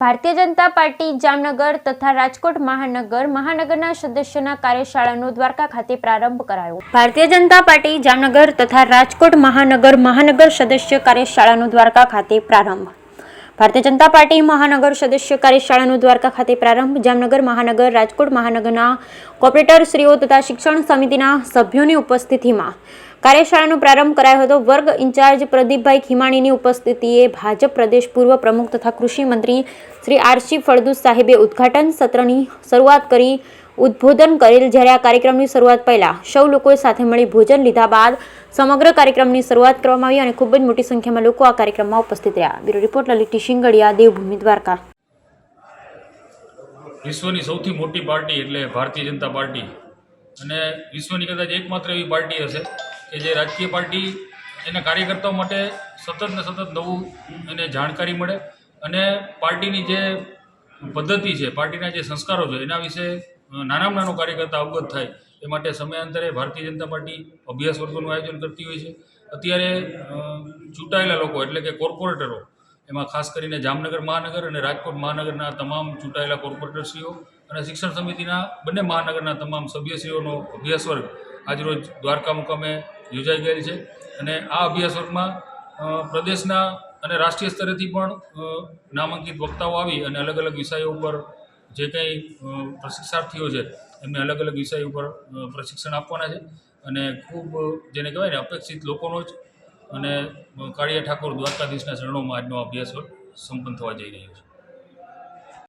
Bharatiya Janata party Jamnagar તથા રાજકોટ મહાનગરના સદસ્યોના કાર્યશાળાનો દ્વારકા ખાતે પ્રારંભ કરાયો। ભારતીય જનતા પાર્ટી જામનગર તથા રાજકોટ મહાનગર સદસ્ય કાર્યશાળાનો દ્વારકા ખાતે પ્રારંભ। ભારતીય જનતા પાર્ટી મહાનગર સદસ્ય કાર્યશાળાનો દ્વારકા ખાતે પ્રારંભ। જામનગર મહાનગર રાજકોટ મહાનગરના કોર્પોરેટરશ્રીઓ તથા શિક્ષણ સમિતિના સભ્યોની ઉપસ્થિતિમાં કાર્યશાળાનો પ્રારંભ કરાયો હતો। વર્ગ ઇન્ચાર્જ પ્રદીપભાઈ ખીમાણીની ઉપસ્થિતિએ ભાજપ પ્રદેશ પૂર્વ પ્રમુખ તથા કૃષિ મંત્રી શ્રી આરસી ફળદુ સાહેબે ઉદ્ઘાટન સત્રની શરૂઆત કરી ઉદ્બોધન કરેલ। જ્યારે આ કાર્યક્રમની શરૂઆત પહેલા સૌ લોકોએ સાથે મળી ભોજન લીધા બાદ સમગ્ર કાર્યક્રમની શરૂઆત કરવામાં આવી અને ખૂબ જ મોટી સંખ્યામાં લોકો આ કાર્યક્રમમાં ઉપસ્થિત રહ્યા। Bureau report Lalit Shingadiya, Devbhumi, Dwarka. વિશ્વની સૌથી મોટી પાર્ટી એટલે ભારતીય જનતા પાર્ટી અને વિશ્વની કદાચ એકમાત્ર એવી પાર્ટી હશે કે જે રાજકીય પાર્ટી એના કાર્યકર્તાઓ માટે સતત નવું એને જાણકારી મળે અને પાર્ટીની જે પદ્ધતિ છે, પાર્ટીના જે સંસ્કારો છે એના વિશે નાનામાં નાનો કાર્યકર્તા અવગત થાય એ માટે સમયાંતરે ભારતીય જનતા પાર્ટી અભ્યાસ વર્ગોનું આયોજન કરતી હોય છે। અત્યારે ચૂંટાયેલા લોકો એટલે કે કોર્પોરેટરો, એમાં ખાસ કરીને જામનગર મહાનગર અને રાજકોટ મહાનગરના તમામ ચૂંટાયેલા કોર્પોરેટરશ્રીઓ અને શિક્ષણ સમિતિના બંને મહાનગરના તમામ સભ્યશ્રીઓનો અભ્યાસ વર્ગ આજરોજ દ્વારકા મુકામે યોજાઈ ગયેલ છે અને આ અભ્યાસ વર્ગમાં પ્રદેશના અને રાષ્ટ્રીય સ્તરેથી પણ નામાંકિત વક્તાઓ આવી અને અલગ અલગ વિષયો ઉપર જે કંઈ પ્રશિક્ષાર્થીઓ છે એમને અલગ અલગ વિષય ઉપર પ્રશિક્ષણ આપવાના છે અને ખૂબ જેને કહેવાય ને અપેક્ષિત લોકોનો જ અને કાળિયા ઠાકોર દ્વારકાધીશના ચરણોમાં આજનો અભ્યાસ વર્ગ સંપન્ન થવા જઈ રહ્યો છે।